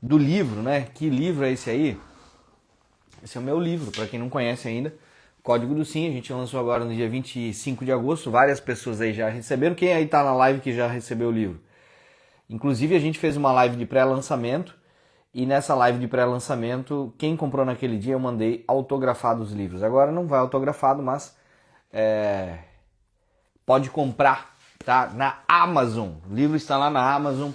do livro, né? Que livro é esse aí? Esse é o meu livro, para quem não conhece ainda, Código do Sim. A gente lançou agora no dia 25 de agosto, várias pessoas aí já receberam. Quem aí tá na live que já recebeu o livro? Inclusive a gente fez uma live de pré-lançamento, e nessa live de pré-lançamento, quem comprou naquele dia eu mandei autografado os livros. Agora não vai autografado, mas pode comprar, tá? Na Amazon. O livro está lá na Amazon.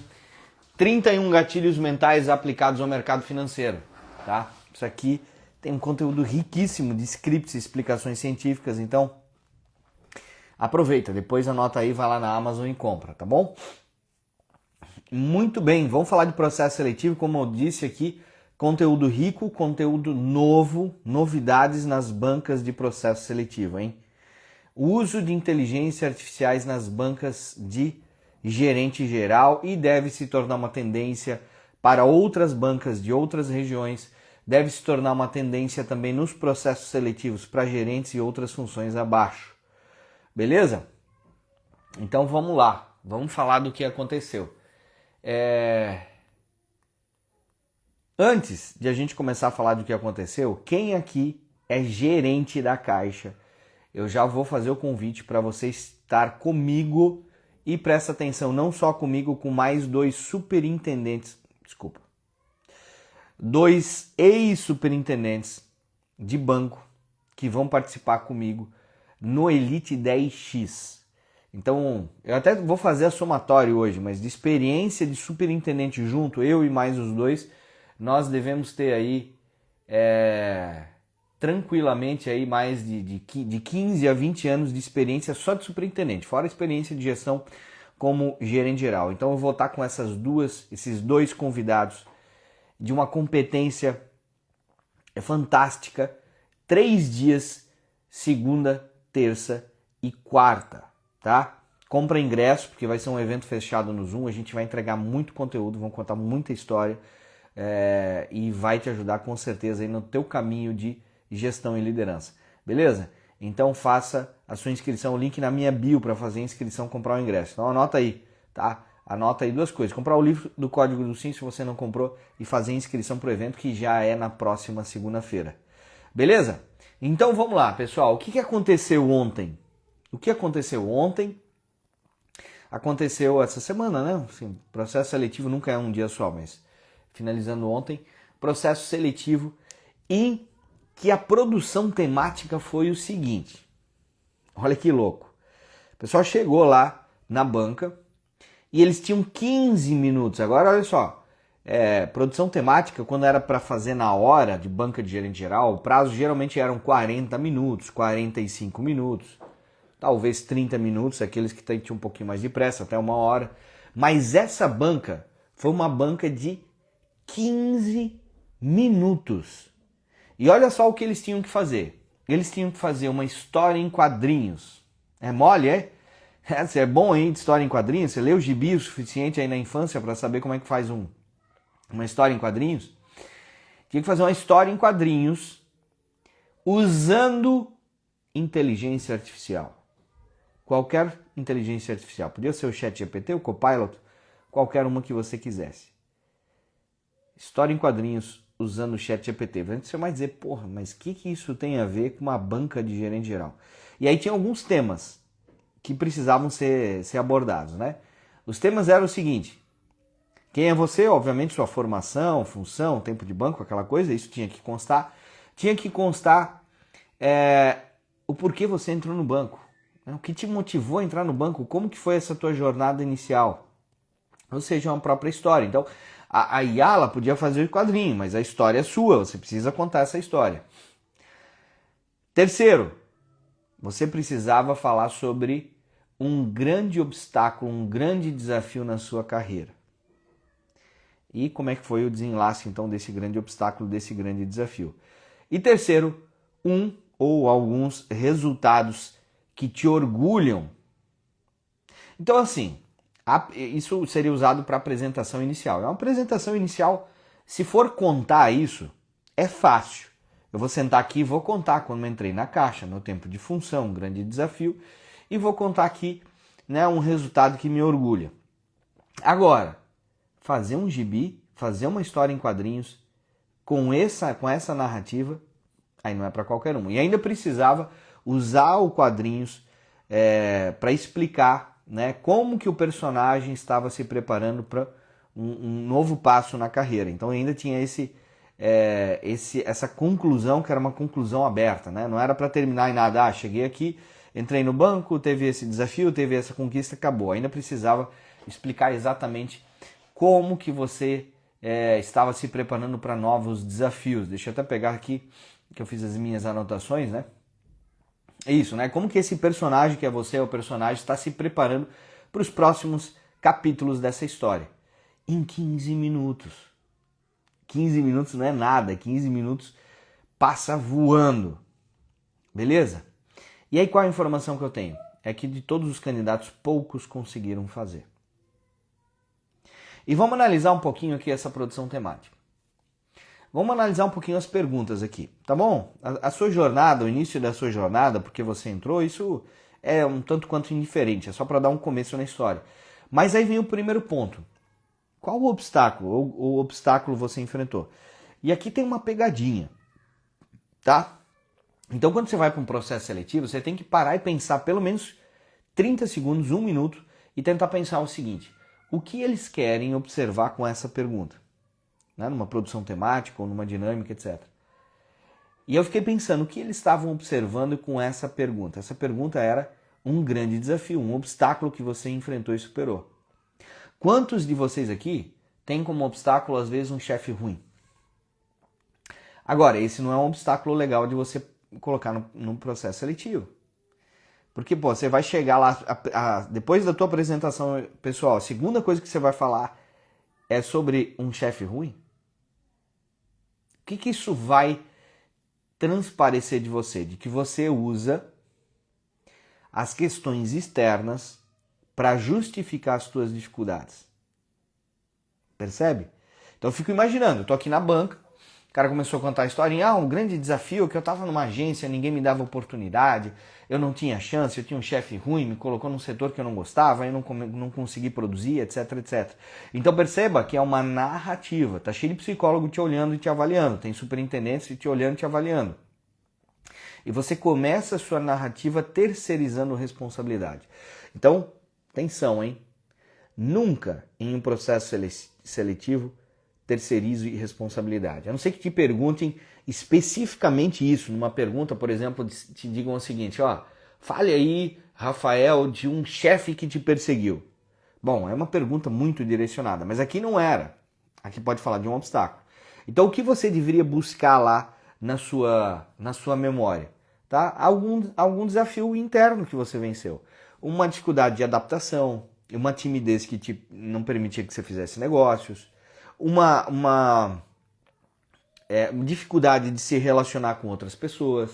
31 gatilhos mentais aplicados ao mercado financeiro, tá? Isso aqui tem um conteúdo riquíssimo de scripts e explicações científicas, então aproveita, depois anota aí, vai lá na Amazon e compra, tá bom? Muito bem, vamos falar de processo seletivo, como eu disse aqui, conteúdo rico, conteúdo novo, novidades nas bancas de processo seletivo, hein? O uso de inteligência artificiais nas bancas de gerente geral e deve se tornar uma tendência para outras bancas de outras regiões, deve se tornar uma tendência também nos processos seletivos para gerentes e outras funções abaixo. Beleza? Então vamos lá, vamos falar do que aconteceu. Antes de a gente começar a falar do que aconteceu, quem aqui é gerente da Caixa? Eu já vou fazer o convite para você estar comigo e presta atenção, não só comigo, com mais dois superintendentes, dois ex-superintendentes de banco que vão participar comigo no Elite 10X. Então, eu até vou fazer a somatória hoje, mas de experiência de superintendente junto, eu e mais os dois, nós devemos ter aí tranquilamente aí mais de 15 a 20 anos de experiência só de superintendente, fora a experiência de gestão como gerente geral. Então eu vou estar com esses dois convidados de uma competência fantástica, 3 dias, segunda, terça e quarta, tá? Compra ingresso, porque vai ser um evento fechado no Zoom, a gente vai entregar muito conteúdo, vamos contar muita história e vai te ajudar com certeza aí no teu caminho de gestão e liderança, beleza? Então faça a sua inscrição, o link na minha bio para fazer a inscrição, comprar o ingresso. Então anota aí, tá? Anota aí duas coisas, comprar o livro do Código do Sim se você não comprou e fazer a inscrição para o evento que já é na próxima segunda-feira, beleza? Então vamos lá, pessoal, o que aconteceu ontem? O que aconteceu ontem? Aconteceu essa semana, né? Assim, processo seletivo nunca é um dia só, mas finalizando ontem, processo seletivo em que a produção temática foi o seguinte. Olha que louco. O pessoal chegou lá na banca e eles tinham 15 minutos. Agora, olha só, produção temática, quando era para fazer na hora de banca de gerente geral, o prazo geralmente eram 40 minutos, 45 minutos, talvez 30 minutos, aqueles que tinham um pouquinho mais de pressa, até 1 hora. Mas essa banca foi uma banca de 15 minutos. E olha só o que eles tinham que fazer. Eles tinham que fazer uma história em quadrinhos. É mole, é? Você é bom aí de história em quadrinhos? Você leu gibi o suficiente aí na infância para saber como é que faz uma história em quadrinhos? Tinha que fazer uma história em quadrinhos usando inteligência artificial. Qualquer inteligência artificial. Podia ser o ChatGPT, o Copilot, qualquer uma que você quisesse. História em quadrinhos usando o ChatGPT. Você vai dizer, porra, mas o que isso tem a ver com uma banca de gerente geral? E aí tinha alguns temas que precisavam ser abordados, né? Os temas eram o seguinte: quem é você? Obviamente sua formação, função, tempo de banco, aquela coisa, isso tinha que constar. Tinha que constar o porquê você entrou no banco. O que te motivou a entrar no banco? Como que foi essa tua jornada inicial? Ou seja, uma própria história. Então, a Yala podia fazer o quadrinho, mas a história é sua, você precisa contar essa história. Terceiro, você precisava falar sobre um grande obstáculo, um grande desafio na sua carreira. E como é que foi o desenlace, então, desse grande obstáculo, desse grande desafio. E terceiro, um ou alguns resultados que te orgulham. Então, assim, isso seria usado para apresentação inicial. É uma apresentação inicial, se for contar isso, é fácil. Eu vou sentar aqui e vou contar quando eu entrei na Caixa, meu tempo de função, um grande desafio, e vou contar aqui, né, um resultado que me orgulha. Agora, fazer um gibi, fazer uma história em quadrinhos com essa narrativa, aí não é para qualquer um. E ainda precisava usar o quadrinhos para explicar, né, como que o personagem estava se preparando para um novo passo na carreira. Então ainda tinha essa conclusão, que era uma conclusão aberta, né? Não era para terminar em nada, cheguei aqui, entrei no banco, teve esse desafio, teve essa conquista, acabou. Ainda precisava explicar exatamente como que você estava se preparando para novos desafios. Deixa eu até pegar aqui, que eu fiz as minhas anotações, né? É isso, né? Como que esse personagem que é você, o personagem, está se preparando para os próximos capítulos dessa história. Em 15 minutos. 15 minutos não é nada, 15 minutos passa voando. Beleza? E aí qual a informação que eu tenho? É que de todos os candidatos, poucos conseguiram fazer. E vamos analisar um pouquinho aqui essa produção temática. Vamos analisar um pouquinho as perguntas aqui, tá bom? A sua jornada, o início da sua jornada, porque você entrou, isso é um tanto quanto indiferente, é só para dar um começo na história. Mas aí vem o primeiro ponto. Qual o obstáculo? O obstáculo você enfrentou? E aqui tem uma pegadinha, tá? Então quando você vai para um processo seletivo, você tem que parar e pensar pelo menos 30 segundos, 1 minuto, e tentar pensar o seguinte: o que eles querem observar com essa pergunta? Né, numa produção temática ou numa dinâmica, etc. E eu fiquei pensando o que eles estavam observando com essa pergunta. Essa pergunta era um grande desafio, um obstáculo que você enfrentou e superou. Quantos de vocês aqui têm como obstáculo, às vezes, um chefe ruim? Agora, esse não é um obstáculo legal de você colocar no processo seletivo. Porque, pô, você vai chegar lá, depois da tua apresentação pessoal, a segunda coisa que você vai falar é sobre um chefe ruim? O que isso vai transparecer de você? De que você usa as questões externas para justificar as suas dificuldades. Percebe? Então eu fico imaginando, eu tô aqui na banca, o cara começou a contar a historinha, um grande desafio, que eu estava numa agência, ninguém me dava oportunidade, eu não tinha chance, eu tinha um chefe ruim, me colocou num setor que eu não gostava, eu não consegui produzir, etc, etc. Então perceba que é uma narrativa, tá cheio de psicólogo te olhando e te avaliando, tem superintendentes te olhando e te avaliando. E você começa a sua narrativa terceirizando responsabilidade. Então, atenção, hein? Nunca em um processo seletivo terceirize responsabilidade. A não ser que te perguntem especificamente isso, numa pergunta, por exemplo, te digam o seguinte, fale aí, Rafael, de um chefe que te perseguiu. Bom, é uma pergunta muito direcionada, mas aqui não era. Aqui pode falar de um obstáculo. Então, o que você deveria buscar lá na sua memória? Tá? Algum desafio interno que você venceu. Uma dificuldade de adaptação, uma timidez que não permitia que você fizesse negócios, uma dificuldade de se relacionar com outras pessoas,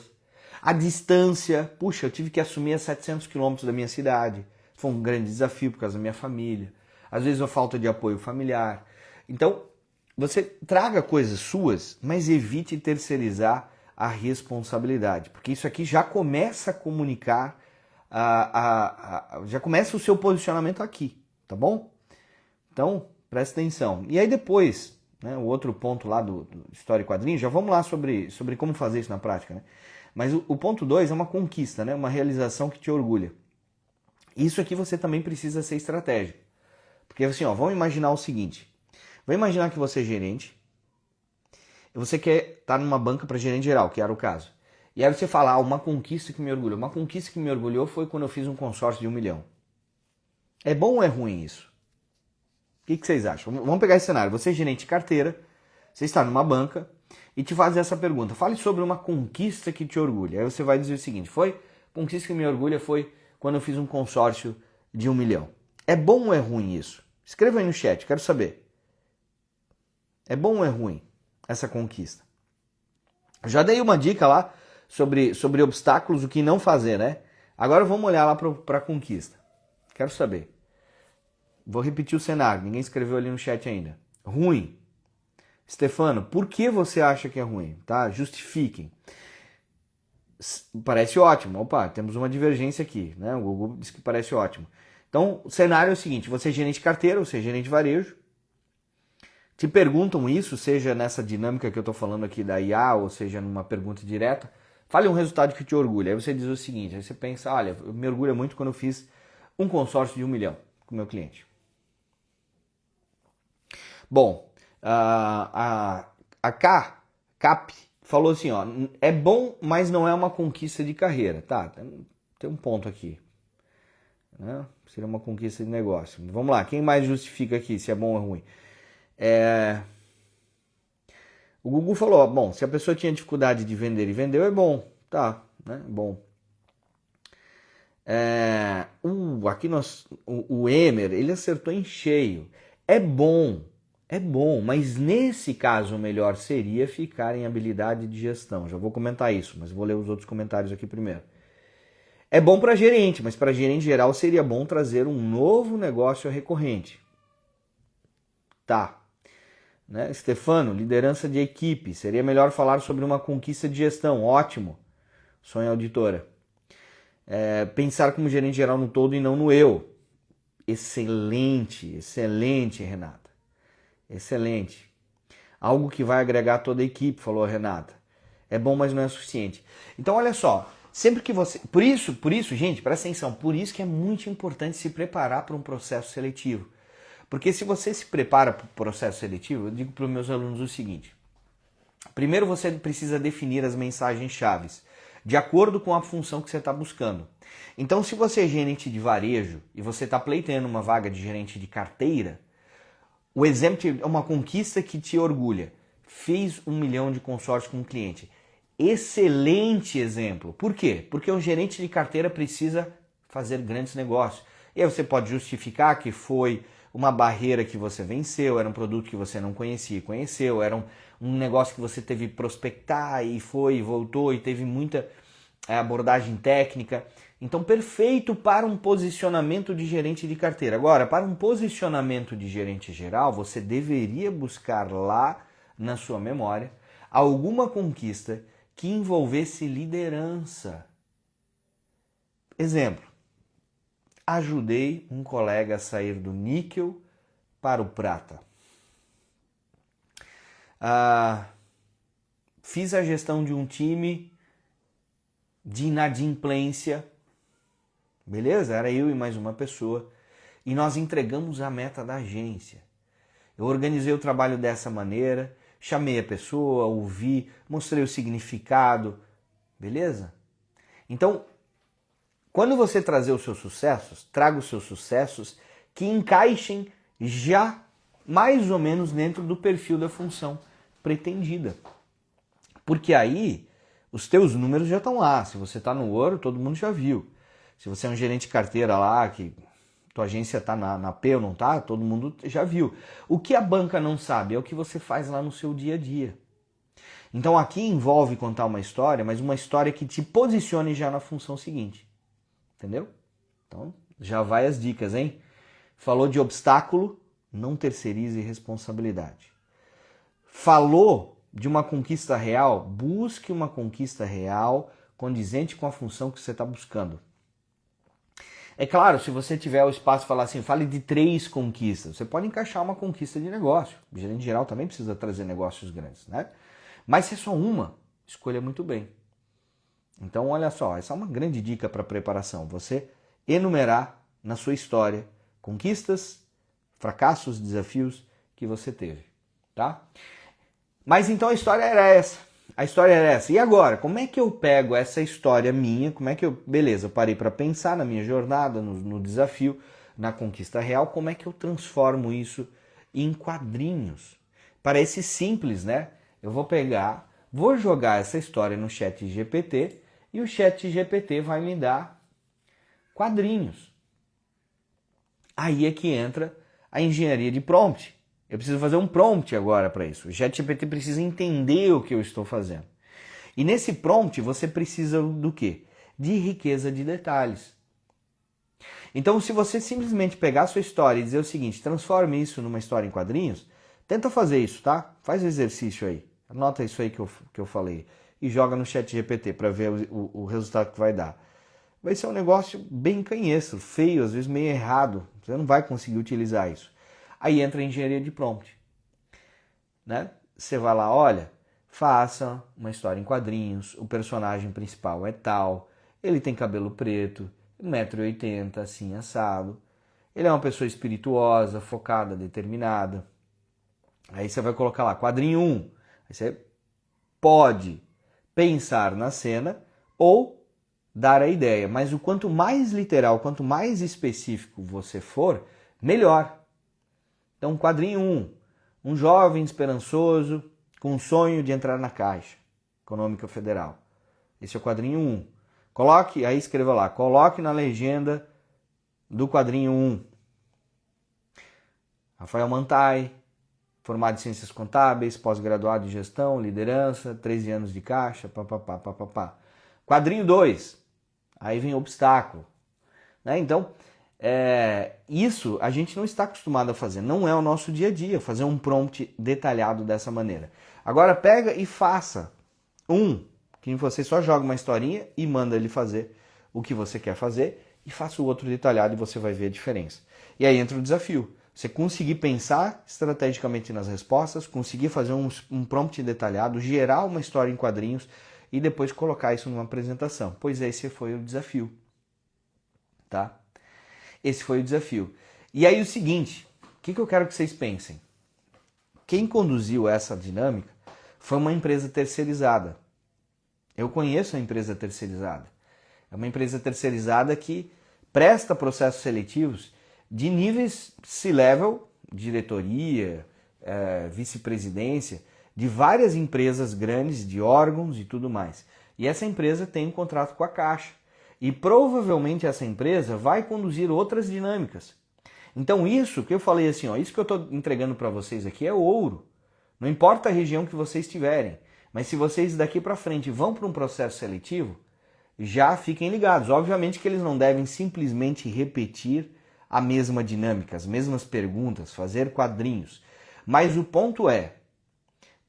a distância, puxa, eu tive que assumir a 700 quilômetros da minha cidade, foi um grande desafio por causa da minha família, às vezes a falta de apoio familiar. Então, você traga coisas suas, mas evite terceirizar a responsabilidade, porque isso aqui já começa a comunicar, já começa o seu posicionamento aqui, tá bom? Então, presta atenção. E aí depois, né, o outro ponto lá do História e Quadrinhos, já vamos lá sobre como fazer isso na prática, né? Mas o ponto 2 é uma conquista, né? Uma realização que te orgulha. Isso aqui você também precisa ser estratégico. Porque assim, vamos imaginar o seguinte. Vamos imaginar que você é gerente e você quer estar numa banca para gerente geral, que era o caso. E aí você fala, uma conquista que me orgulhou. Uma conquista que me orgulhou foi quando eu fiz um consórcio de 1 milhão. É bom ou é ruim isso? O que vocês acham? Vamos pegar esse cenário. Você é gerente de carteira, você está numa banca e te faz essa pergunta. Fale sobre uma conquista que te orgulha. Aí você vai dizer o seguinte, conquista que me orgulha foi quando eu fiz um consórcio de 1 milhão. É bom ou é ruim isso? Escreva aí no chat, quero saber. É bom ou é ruim essa conquista? Já dei uma dica lá sobre obstáculos, o que não fazer, né? Agora vamos olhar lá para a conquista. Quero saber. Vou repetir o cenário, ninguém escreveu ali no chat ainda. Ruim. Stefano, por que você acha que é ruim? Tá? Justifiquem. Parece ótimo. Opa, temos uma divergência aqui, né? O Google diz que parece ótimo. Então, o cenário é o seguinte, você é gerente de carteira, você é gerente de varejo, te perguntam isso, seja nessa dinâmica que eu estou falando aqui da IA, ou seja numa pergunta direta, fale um resultado que te orgulha. Aí você diz o seguinte, aí você pensa, olha, eu me orgulho muito quando eu fiz um consórcio de 1 milhão com o meu cliente. Bom, a CAP falou assim, ó, é bom, mas não é uma conquista de carreira. Tá, tem um ponto aqui. Né? Seria uma conquista de negócio. Vamos lá, quem mais justifica aqui se é bom ou ruim? O Google falou, ó, bom, se a pessoa tinha dificuldade de vender e vendeu, é bom. Tá, né? Bom. Aqui o Emer, ele acertou em cheio. É bom, mas nesse caso o melhor seria ficar em habilidade de gestão. Já vou comentar isso, mas vou ler os outros comentários aqui primeiro. É bom para gerente, mas para gerente geral seria bom trazer um novo negócio recorrente. Tá. Né? Stefano, liderança de equipe. Seria melhor falar sobre uma conquista de gestão. Ótimo. Sonho auditora. Pensar como gerente geral no todo e não no eu. Excelente, excelente, Renata. Excelente. Algo que vai agregar toda a equipe, falou a Renata. É bom, mas não é suficiente. Então, olha só. Sempre que você... Por isso, gente, presta atenção. Por isso que é muito importante se preparar para um processo seletivo. Porque se você se prepara para o processo seletivo, eu digo para os meus alunos o seguinte. Primeiro você precisa definir as mensagens-chave, de acordo com a função que você está buscando. Então, se você é gerente de varejo e você está pleiteando uma vaga de gerente de carteira, o exemplo é uma conquista que te orgulha. Fiz 1 milhão de consórcio com um cliente. Excelente exemplo. Por quê? Porque um gerente de carteira precisa fazer grandes negócios. E aí você pode justificar que foi uma barreira que você venceu, era um produto que você não conhecia e conheceu, era um negócio que você teve que prospectar e foi e voltou e teve muita abordagem técnica. Então, perfeito para um posicionamento de gerente de carteira. Agora, para um posicionamento de gerente geral, você deveria buscar lá na sua memória alguma conquista que envolvesse liderança. Exemplo. Ajudei um colega a sair do níquel para o prata. Fiz a gestão de um time de inadimplência. Beleza? Era eu e mais uma pessoa. E nós entregamos a meta da agência. Eu organizei o trabalho dessa maneira, chamei a pessoa, ouvi, mostrei o significado. Beleza? Então, quando você trazer os seus sucessos, traga os seus sucessos que encaixem já mais ou menos dentro do perfil da função pretendida. Porque aí os teus números já estão lá. Se você está no ouro, todo mundo já viu. Se você é um gerente de carteira lá, que tua agência está na P ou não está, todo mundo já viu. O que a banca não sabe é o que você faz lá no seu dia a dia. Então aqui envolve contar uma história, mas uma história que te posicione já na função seguinte. Entendeu? Então, já vai as dicas, hein? Falou de obstáculo, não terceirize responsabilidade. Falou de uma conquista real, busque uma conquista real condizente com a função que você está buscando. É claro, se você tiver o espaço de falar assim, fale de 3 conquistas, você pode encaixar uma conquista de negócio. O gerente geral também precisa trazer negócios grandes, né? Mas se é só uma, escolha muito bem. Então, olha só, essa é uma grande dica para preparação. Você enumerar na sua história conquistas, fracassos, desafios que você teve, tá? Mas então a história era essa. E agora, como é que eu pego essa história minha? Como é que eu... Beleza, eu parei para pensar na minha jornada, no desafio, na conquista real. Como é que eu transformo isso em quadrinhos? Parece simples, né? Eu vou jogar essa história no ChatGPT e o ChatGPT vai me dar quadrinhos. Aí é que entra a engenharia de prompt. Eu preciso fazer um prompt agora para isso. O ChatGPT precisa entender o que eu estou fazendo. E nesse prompt você precisa do quê? De riqueza de detalhes. Então, se você simplesmente pegar a sua história e dizer o seguinte, transforme isso numa história em quadrinhos, tenta fazer isso, tá? Faz o exercício aí. Anota isso aí que eu falei e joga no ChatGPT para ver o resultado que vai dar. Vai ser um negócio bem canhestro, feio, às vezes meio errado. Você não vai conseguir utilizar isso. Aí entra a engenharia de prompt. né? Você vai lá, olha, faça uma história em quadrinhos, o personagem principal é tal, ele tem cabelo preto, 1,80 m, assim, assado. Ele é uma pessoa espirituosa, focada, determinada. Aí você vai colocar lá, quadrinho 1. Aí você pode pensar na cena ou dar a ideia. Mas o quanto mais literal, quanto mais específico você for, melhor. Então, quadrinho 1. Um jovem esperançoso com um sonho de entrar na Caixa Econômica Federal. Esse é o quadrinho 1. Coloque, aí escreva lá, coloque na legenda do quadrinho 1. Rafael Mantai, formado em Ciências Contábeis, pós-graduado em Gestão, Liderança, 13 anos de Caixa, papapá, papapá. Quadrinho 2, aí vem obstáculo. Né? Então, isso a gente não está acostumado a fazer, não é o nosso dia a dia, fazer um prompt detalhado dessa maneira. Agora pega e faça que você só joga uma historinha e manda ele fazer o que você quer fazer e faça o outro detalhado e você vai ver a diferença. E aí entra o desafio. Você conseguir pensar estrategicamente nas respostas, conseguir fazer um prompt detalhado, gerar uma história em quadrinhos e depois colocar isso numa apresentação. Pois esse foi o desafio. Tá? Esse foi o desafio. E aí o seguinte, o que eu quero que vocês pensem? Quem conduziu essa dinâmica foi uma empresa terceirizada. Eu conheço a empresa terceirizada. É uma empresa terceirizada que presta processos seletivos de níveis C-level, diretoria, vice-presidência, de várias empresas grandes, de órgãos e tudo mais. E essa empresa tem um contrato com a Caixa. E provavelmente essa empresa vai conduzir outras dinâmicas. Então isso que eu falei assim, ó, isso que eu estou entregando para vocês aqui é ouro. Não importa a região que vocês estiverem, mas se vocês daqui para frente vão para um processo seletivo, já fiquem ligados. Obviamente que eles não devem simplesmente repetir a mesma dinâmica, as mesmas perguntas, fazer quadrinhos. Mas o ponto é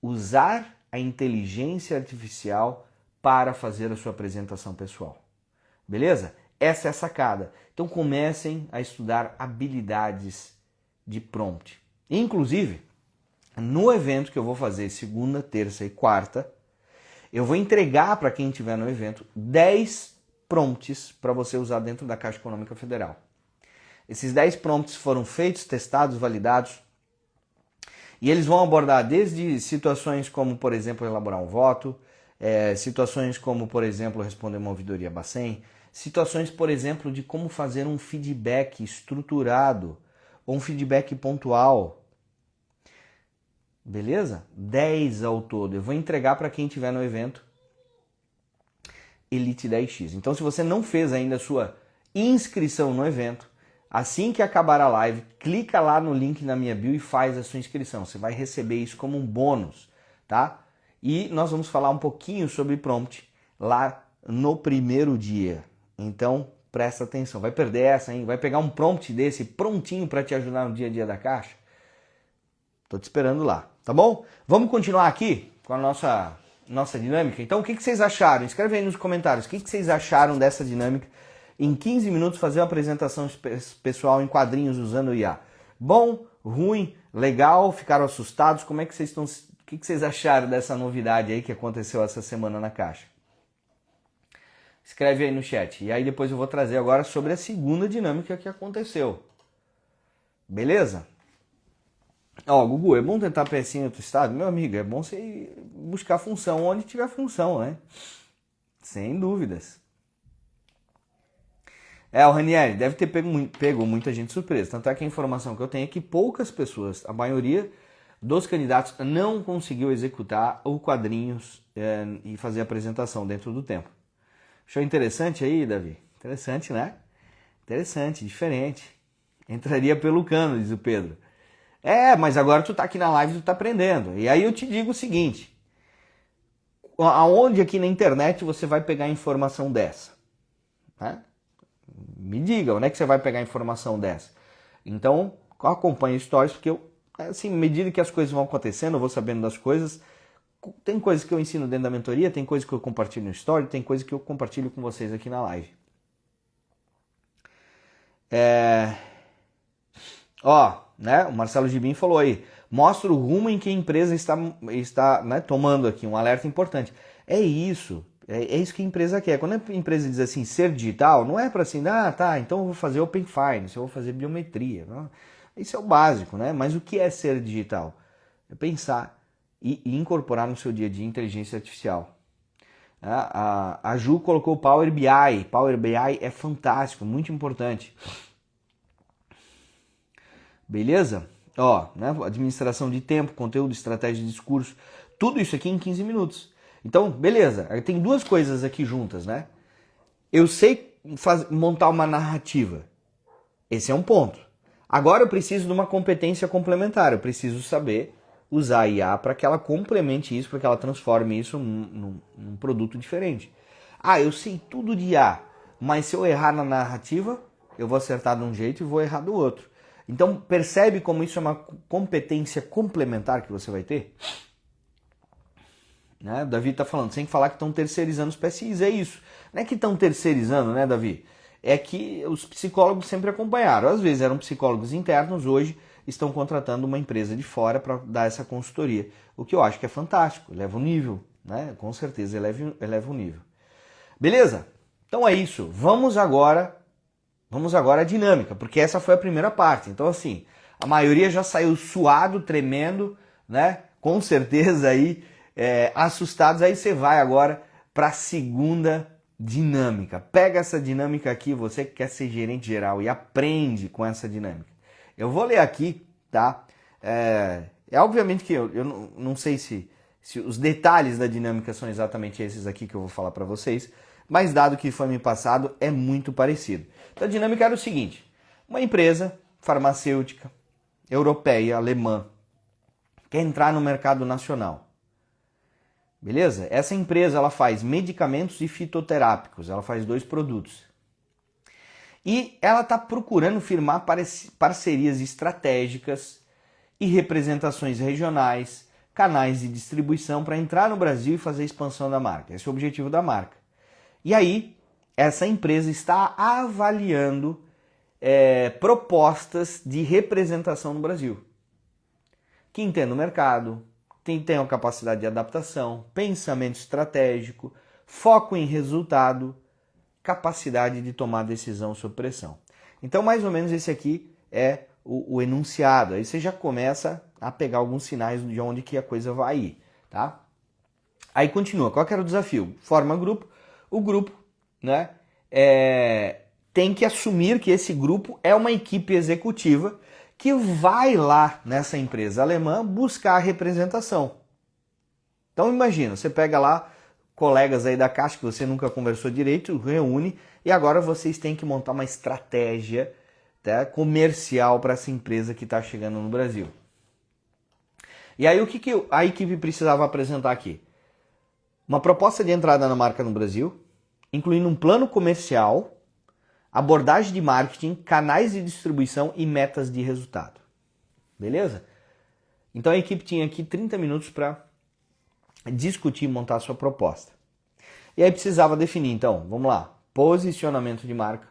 usar a inteligência artificial para fazer a sua apresentação pessoal. Beleza? Essa é a sacada. Então comecem a estudar habilidades de prompt. Inclusive, no evento que eu vou fazer segunda, terça e quarta, eu vou entregar para quem estiver no evento 10 prompts para você usar dentro da Caixa Econômica Federal. Esses 10 prompts foram feitos, testados, validados, e eles vão abordar desde situações como, por exemplo, elaborar um voto, situações como, por exemplo, responder uma ouvidoria Bacen, situações, por exemplo, de como fazer um feedback estruturado ou um feedback pontual. Beleza? 10 ao todo. Eu vou entregar para quem estiver no evento Elite 10X. Então, se você não fez ainda a sua inscrição no evento, assim que acabar a live, clica lá no link na minha bio e faz a sua inscrição. Você vai receber isso como um bônus, tá? E nós vamos falar um pouquinho sobre prompt lá no primeiro dia. Então, presta atenção. Vai perder essa, hein? Vai pegar um prompt desse prontinho para te ajudar no dia a dia da Caixa? Tô te esperando lá, tá bom? Vamos continuar aqui com a nossa dinâmica? Então, o que vocês acharam? Escreve aí nos comentários. O que vocês acharam dessa dinâmica? Em 15 minutos fazer uma apresentação pessoal em quadrinhos usando o IA. Bom, ruim, legal, ficaram assustados? Como é que vocês estão? O que vocês acharam dessa novidade aí que aconteceu essa semana na Caixa? Escreve aí no chat. E aí depois eu vou trazer agora sobre a segunda dinâmica que aconteceu. Beleza? Ó, Gugu, é bom tentar pecinha em outro estado? Meu amigo, é bom você buscar função onde tiver função, né? Sem dúvidas. O Ranieri deve ter pego muita gente surpresa. Tanto é que a informação que eu tenho é que poucas pessoas, a maioria dos candidatos, não conseguiu executar o quadrinhos e fazer a apresentação dentro do tempo. Achou interessante aí, Davi? Interessante, né? Interessante, diferente. Entraria pelo cano, diz o Pedro. Mas agora tu tá aqui na live e tu tá aprendendo. E aí eu te digo o seguinte. Aonde aqui na internet você vai pegar informação dessa? Né? Me diga, onde é que você vai pegar informação dessa? Então, acompanhe stories, porque eu, assim, à medida que as coisas vão acontecendo, eu vou sabendo das coisas. Tem coisas que eu ensino dentro da mentoria, tem coisas que eu compartilho no story, tem coisas que eu compartilho com vocês aqui na live. Né? O Marcelo Gibim falou aí, mostra o rumo em que a empresa está né, tomando aqui, um alerta importante. É isso que a empresa quer. Quando a empresa diz assim, ser digital, não é para assim, tá, então eu vou fazer Open Finance, eu vou fazer biometria. Não. Isso é o básico, né? Mas o que é ser digital? É pensar e incorporar no seu dia a dia inteligência artificial. A Ju colocou o Power BI. Power BI é fantástico, muito importante. Beleza? Ó, né? Administração de tempo, conteúdo, estratégia de discurso, tudo isso aqui em 15 minutos. Então, beleza, tem duas coisas aqui juntas, né? Eu sei montar uma narrativa. Esse é um ponto. Agora eu preciso de uma competência complementar. Eu preciso saber usar a IA para que ela complemente isso, para que ela transforme isso num produto diferente. Eu sei tudo de IA, mas se eu errar na narrativa, eu vou acertar de um jeito e vou errar do outro. Então percebe como isso é uma competência complementar que você vai ter? Né? O Davi está falando, sem falar que estão terceirizando os PSIs, é isso. Não é que estão terceirizando, né, Davi? É que os psicólogos sempre acompanharam. Às vezes eram psicólogos internos, hoje estão contratando uma empresa de fora para dar essa consultoria. O que eu acho que é fantástico, eleva o nível, né? Com certeza eleva o nível. Beleza? Então é isso. Vamos agora à dinâmica, porque essa foi a primeira parte. Então assim, a maioria já saiu suado, tremendo, né? Com certeza aí, assustados. Aí você vai agora para a segunda dinâmica. Pega essa dinâmica aqui, você que quer ser gerente geral, e aprende com essa dinâmica. Eu vou ler aqui, tá? Obviamente que eu não sei se os detalhes da dinâmica são exatamente esses aqui que eu vou falar para vocês, mas dado que foi me passado, é muito parecido. Então a dinâmica era o seguinte: uma empresa farmacêutica, europeia, alemã, quer entrar no mercado nacional. Beleza? Essa empresa ela faz medicamentos e fitoterápicos, ela faz 2 produtos. E ela está procurando firmar parcerias estratégicas e representações regionais, canais de distribuição para entrar no Brasil e fazer a expansão da marca. Esse é o objetivo da marca. E aí, essa empresa está avaliando propostas de representação no Brasil. Que entenda o mercado, tenham capacidade de adaptação, pensamento estratégico, foco em resultado, capacidade de tomar decisão sob pressão. Então, mais ou menos esse aqui é o enunciado. Aí você já começa a pegar alguns sinais de onde que a coisa vai ir, tá? Aí continua. Qual que era o desafio? Forma grupo. O grupo, né, tem que assumir que esse grupo é uma equipe executiva que vai lá nessa empresa alemã buscar a representação. Então imagina, você pega lá colegas aí da Caixa que você nunca conversou direito, reúne e agora vocês têm que montar uma estratégia, tá, comercial para essa empresa que está chegando no Brasil. E aí o que a equipe precisava apresentar aqui? Uma proposta de entrada na marca no Brasil, incluindo um plano comercial, abordagem de marketing, canais de distribuição e metas de resultado. Beleza? Então a equipe tinha aqui 30 minutos para discutir e montar a sua proposta. E aí precisava definir, então, vamos lá, posicionamento de marca,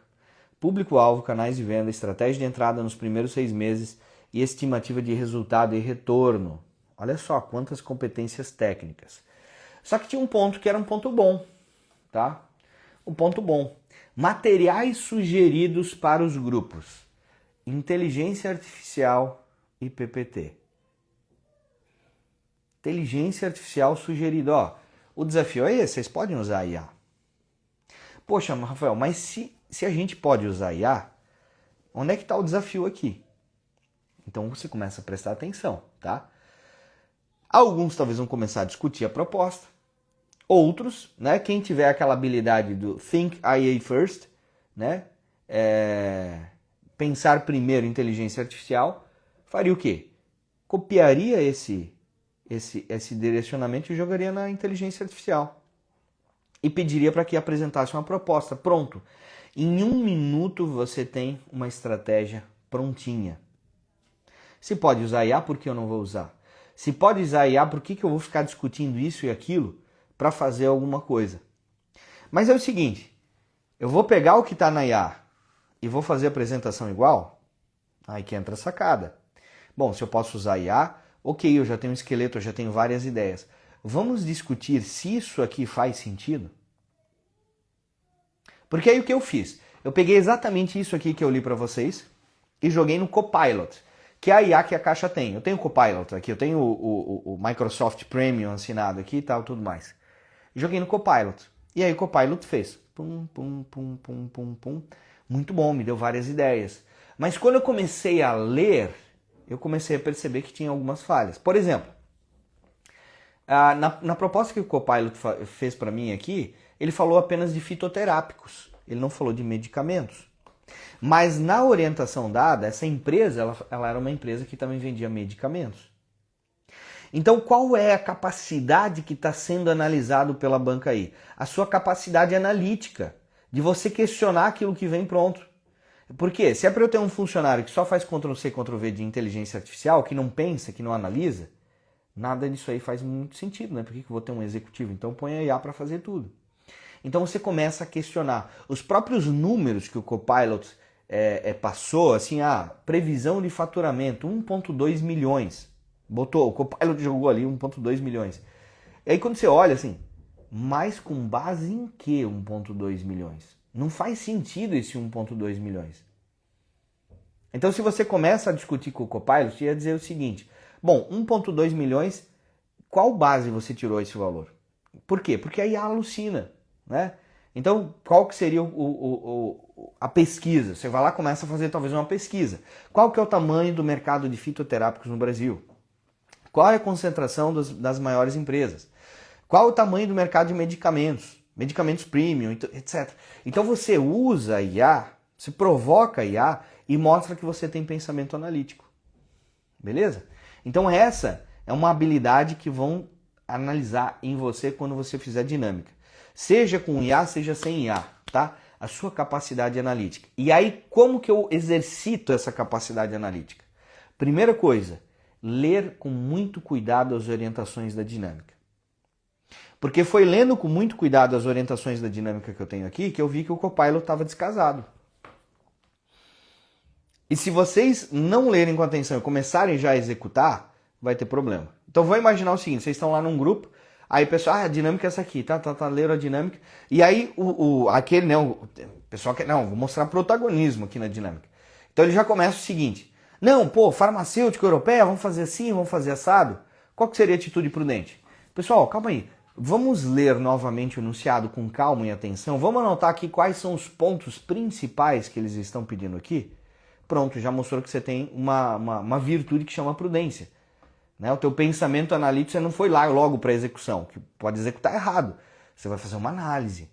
público-alvo, canais de venda, estratégia de entrada nos primeiros 6 meses e estimativa de resultado e retorno. Olha só quantas competências técnicas. Só que tinha um ponto que era um ponto bom, tá? Um ponto bom. Materiais sugeridos para os grupos: inteligência artificial e PPT. Inteligência artificial sugerida, ó. O desafio é esse, vocês podem usar a IA. Poxa, Rafael, mas se a gente pode usar a IA, onde é que está o desafio aqui? Então você começa a prestar atenção, tá? Alguns talvez vão começar a discutir a proposta. Outros, né, quem tiver aquela habilidade do Think IA First, né, pensar primeiro em inteligência artificial, faria o quê? Copiaria esse direcionamento e jogaria na inteligência artificial. E pediria para que apresentasse uma proposta. Pronto. Em 1 minuto você tem uma estratégia prontinha. Se pode usar IA, por que eu não vou usar? Se pode usar IA, por que eu vou ficar discutindo isso e aquilo para fazer alguma coisa? Mas é o seguinte, eu vou pegar o que está na IA e vou fazer a apresentação igual? Aí que entra a sacada. Bom, se eu posso usar IA, Ok, eu já tenho um esqueleto, eu já tenho várias ideias. Vamos discutir se isso aqui faz sentido? Porque aí o que eu fiz? Eu peguei exatamente isso aqui que eu li para vocês e joguei no Copilot, que é a IA que a Caixa tem. Eu tenho o Copilot aqui, eu tenho o Microsoft Premium assinado aqui e tal, tudo mais. Joguei no Copilot. E aí o Copilot fez. Pum, pum, pum, pum, pum, pum. Muito bom, me deu várias ideias. Mas quando eu comecei a ler, eu comecei a perceber que tinha algumas falhas. Por exemplo, na proposta que o Copilot fez para mim aqui, ele falou apenas de fitoterápicos. Ele não falou de medicamentos. Mas na orientação dada, essa empresa, ela era uma empresa que também vendia medicamentos. Então, qual é a capacidade que está sendo analisado pela banca aí? A sua capacidade analítica, de você questionar aquilo que vem pronto. Por quê? Se é para eu ter um funcionário que só faz Ctrl+C, Ctrl+V de inteligência artificial, que não pensa, que não analisa, nada disso aí faz muito sentido, né? Por que eu vou ter um executivo? Então põe a IA para fazer tudo. Então você começa a questionar. Os próprios números que o Copilot passou, assim, previsão de faturamento, 1,2 milhões. Botou, o Copilot jogou ali 1,2 milhões. E aí quando você olha assim, mas com base em que 1,2 milhões? Não faz sentido esse 1,2 milhões. Então se você começa a discutir com o Copilot, ia dizer o seguinte, bom, 1,2 milhões, qual base você tirou esse valor? Por quê? Porque a IA alucina, né? Então, qual que seria a pesquisa? Você vai lá e começa a fazer talvez uma pesquisa. Qual que é o tamanho do mercado de fitoterápicos no Brasil? Qual é a concentração das maiores empresas? Qual é o tamanho do mercado de medicamentos? Medicamentos premium, etc. Então você usa a IA, você provoca a IA e mostra que você tem pensamento analítico. Beleza? Então essa é uma habilidade que vão analisar em você quando você fizer dinâmica. Seja com IA, seja sem IA, tá? A sua capacidade analítica. E aí, como que eu exercito essa capacidade analítica? Primeira coisa, ler com muito cuidado as orientações da dinâmica. Porque foi lendo com muito cuidado as orientações da dinâmica que eu tenho aqui que eu vi que o Copilot estava descasado. E se vocês não lerem com atenção e começarem já a executar, vai ter problema. Então vou imaginar o seguinte, vocês estão lá num grupo, aí o pessoal, a dinâmica é essa aqui, leram a dinâmica, e aí aquele, né, o pessoal quer, não, vou mostrar protagonismo aqui na dinâmica. Então ele já começa o seguinte, não, farmacêutico europeia, vamos fazer assim, vamos fazer assado. Qual que seria a atitude prudente? Pessoal, calma aí, vamos ler novamente o enunciado com calma e atenção, vamos anotar aqui quais são os pontos principais que eles estão pedindo aqui. Pronto, já mostrou que você tem uma virtude que chama prudência. Né? O teu pensamento analítico, você não foi lá logo para a execução, que pode executar errado. Você vai fazer uma análise.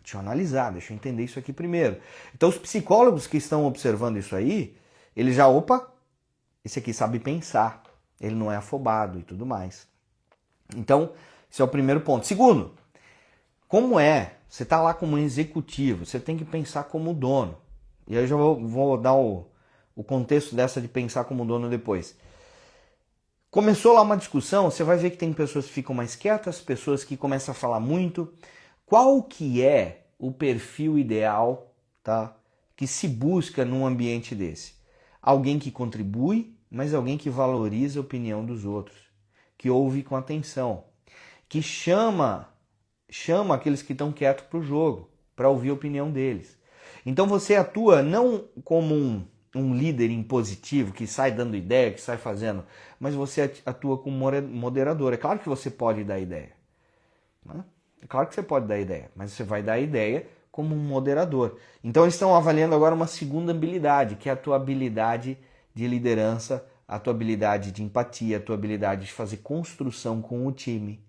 Deixa eu analisar, deixa eu entender isso aqui primeiro. Então os psicólogos que estão observando isso aí, eles já, esse aqui sabe pensar, ele não é afobado e tudo mais. Então, esse é o primeiro ponto. Segundo, você está lá como executivo, você tem que pensar como dono. E aí eu já vou dar o contexto dessa de pensar como dono depois. Começou lá uma discussão, você vai ver que tem pessoas que ficam mais quietas, pessoas que começam a falar muito. Qual que é o perfil ideal, tá, que se busca num ambiente desse? Alguém que contribui, mas alguém que valoriza a opinião dos outros, que ouve com atenção, que chama aqueles que estão quietos para o jogo, para ouvir a opinião deles. Então você atua não como um líder impositivo que sai dando ideia, que sai fazendo, mas você atua como moderador. É claro que você pode dar ideia. Né? É claro que você pode dar ideia, mas você vai dar ideia como um moderador. Então eles estão avaliando agora uma segunda habilidade, que é a tua habilidade de liderança, a tua habilidade de empatia, a tua habilidade de fazer construção com o time,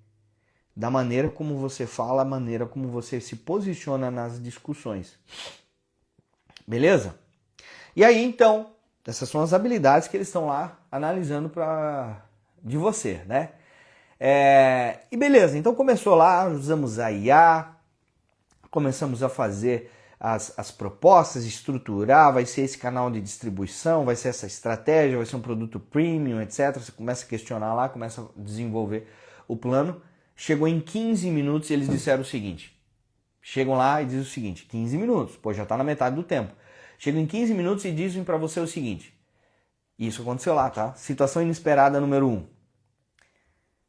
da maneira como você fala, a maneira como você se posiciona nas discussões. Beleza? E aí, então, essas são as habilidades que eles estão lá analisando de você, né? E beleza, então começou lá, usamos a IA, começamos a fazer as propostas, estruturar, vai ser esse canal de distribuição, vai ser essa estratégia, vai ser um produto premium, etc. Você começa a questionar lá, começa a desenvolver o plano. Chegou em 15 minutos e eles disseram o seguinte. Chegam lá e dizem o seguinte, 15 minutos, já está na metade do tempo. Chegam em 15 minutos e dizem para você o seguinte, Isso aconteceu lá, tá? Situação inesperada número 1.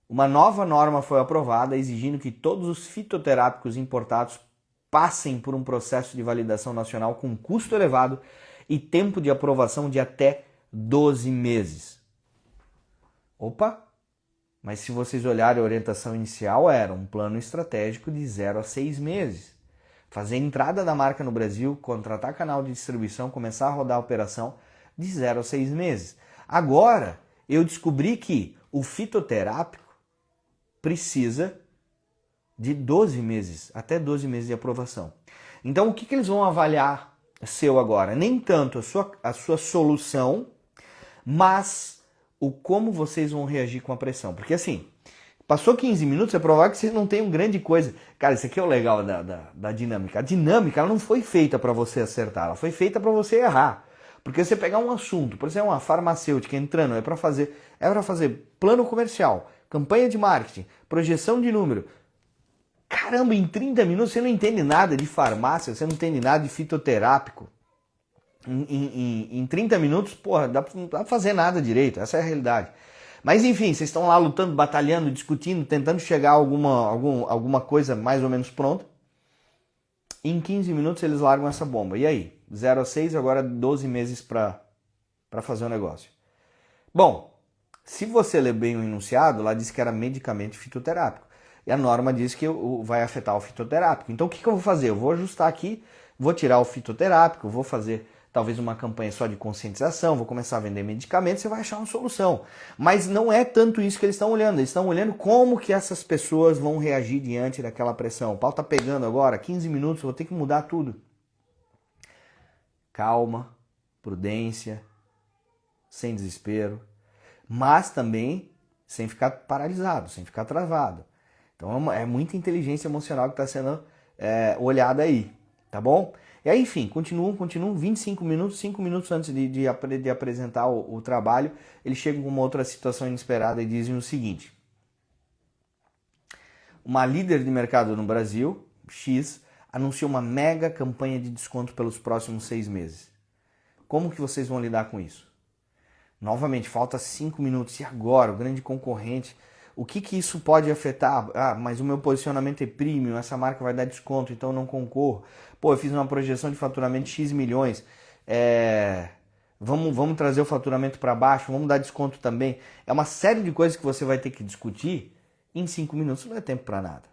Uma nova norma foi aprovada exigindo que todos os fitoterápicos importados passem por um processo de validação nacional com custo elevado e tempo de aprovação de até 12 meses. Opa! Mas se vocês olharem a orientação inicial, era um plano estratégico de 0 a 6 meses. Fazer a entrada da marca no Brasil, contratar canal de distribuição, começar a rodar a operação de 0 a 6 meses. Agora, eu descobri que o fitoterápico precisa de 12 meses, até 12 meses de aprovação. Então, o que eles vão avaliar seu agora? Nem tanto a sua solução, mas o como vocês vão reagir com a pressão. Porque assim, passou 15 minutos, é provável que vocês não tenham grande coisa. Cara, isso aqui é o legal da dinâmica. A dinâmica ela não foi feita para você acertar, ela foi feita para você errar. Porque você pegar um assunto, por exemplo, uma farmacêutica entrando, é para fazer plano comercial, campanha de marketing, projeção de número. Caramba, em 30 minutos você não entende nada de farmácia, você não entende nada de fitoterápico. Em 30 minutos, porra, não dá pra fazer nada direito, essa é a realidade. Mas enfim, vocês estão lá lutando, batalhando, discutindo, tentando chegar a alguma coisa mais ou menos pronta. Em 15 minutos eles largam essa bomba. E aí? 0 a 6, agora 12 meses para fazer o negócio. Bom, se você ler bem o enunciado, lá diz que era medicamento fitoterápico. E a norma diz que vai afetar o fitoterápico. Então o que eu vou fazer? Eu vou ajustar aqui, vou tirar o fitoterápico, vou fazer talvez uma campanha só de conscientização, vou começar a vender medicamentos, você vai achar uma solução. Mas não é tanto isso que eles estão olhando. Eles estão olhando como que essas pessoas vão reagir diante daquela pressão. O pau tá pegando agora, 15 minutos, vou ter que mudar tudo. Calma, prudência, sem desespero, mas também sem ficar paralisado, sem ficar travado. Então é muita inteligência emocional que está sendo olhada aí, tá bom? E aí, enfim, continuam, 25 minutos, 5 minutos antes de apresentar o trabalho, eles chegam com uma outra situação inesperada e dizem o seguinte: uma líder de mercado no Brasil, X, anunciou uma mega campanha de desconto pelos próximos 6 meses. Como que vocês vão lidar com isso? Novamente, falta 5 minutos. E agora? O grande concorrente... O que isso pode afetar? Ah, mas o meu posicionamento é premium, essa marca vai dar desconto, então eu não concorro. Pô, eu fiz uma projeção de faturamento de X milhões. Vamos trazer o faturamento para baixo, vamos dar desconto também. É uma série de coisas que você vai ter que discutir. Em 5 minutos não é tempo para nada.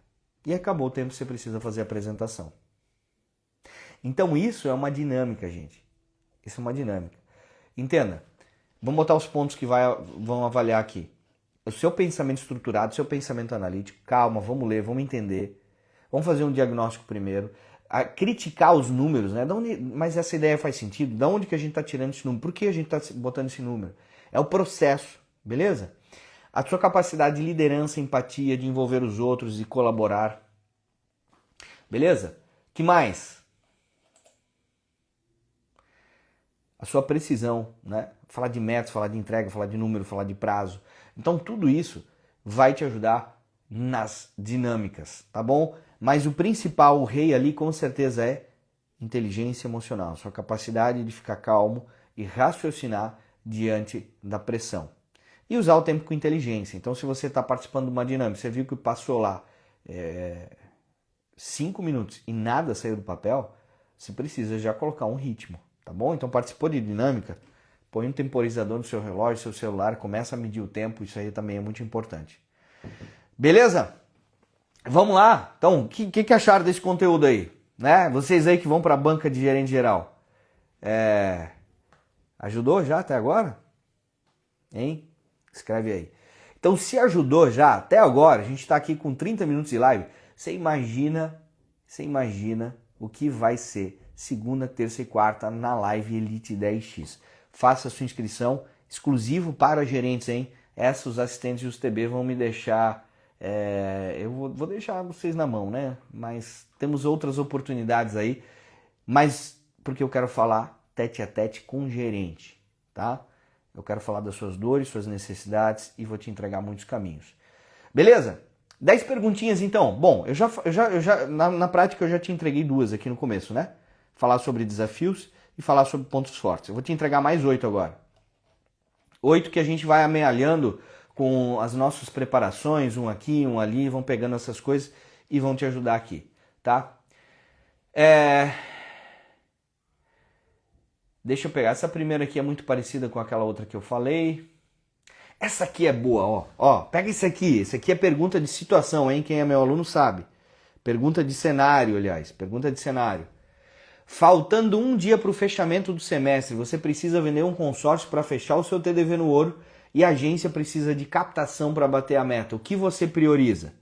E acabou o tempo que você precisa fazer a apresentação. Então isso é uma dinâmica, gente. Isso é uma dinâmica. Entenda. Vamos botar os pontos que vão avaliar aqui. O seu pensamento estruturado, o seu pensamento analítico, calma, vamos ler, vamos entender, vamos fazer um diagnóstico primeiro, criticar os números, né? Mas essa ideia faz sentido? Da onde que a gente está tirando esse número? Por que a gente está botando esse número? É o processo, beleza? A sua capacidade de liderança, empatia, de envolver os outros e colaborar, beleza? Que mais? A sua precisão, né? Falar de metas, falar de entrega, falar de número, falar de prazo. Então tudo isso vai te ajudar nas dinâmicas, tá bom? Mas o principal, o rei ali, com certeza é inteligência emocional, sua capacidade de ficar calmo e raciocinar diante da pressão. E usar o tempo com inteligência. Então se você está participando de uma dinâmica, você viu que passou lá 5 minutos e nada saiu do papel, você precisa já colocar um ritmo, tá bom? Então participou de dinâmica, põe um temporizador no seu relógio, seu celular, começa a medir o tempo, isso aí também é muito importante. Beleza? Vamos lá? Então, o que acharam desse conteúdo aí? Né? Vocês aí que vão para a banca de gerente geral. Ajudou já até agora? Hein? Escreve aí. Então, se ajudou já até agora, a gente está aqui com 30 minutos de live, você imagina o que vai ser segunda, terça e quarta na live Elite 10X. Faça a sua inscrição, exclusivo para gerentes, hein? Os assistentes e os TB vão me deixar... eu vou deixar vocês na mão, né? Mas temos outras oportunidades aí. Mas porque eu quero falar tete a tete com o gerente, tá? Eu quero falar das suas dores, suas necessidades e vou te entregar muitos caminhos. Beleza? 10 perguntinhas então. Bom, na prática eu já te entreguei 2 aqui no começo, né? Falar sobre desafios e falar sobre pontos fortes. Eu vou te entregar mais 8 agora. 8 que a gente vai amealhando com as nossas preparações, um aqui, um ali, vão pegando essas coisas e vão te ajudar aqui, tá? Deixa eu pegar, essa primeira aqui é muito parecida com aquela outra que eu falei. Essa aqui é boa, ó, pega isso aqui é pergunta de situação, hein? Quem é meu aluno sabe. Pergunta de cenário, aliás, pergunta de cenário. Faltando um dia para o fechamento do semestre, você precisa vender um consórcio para fechar o seu TDV no ouro e a agência precisa de captação para bater a meta. O que você prioriza?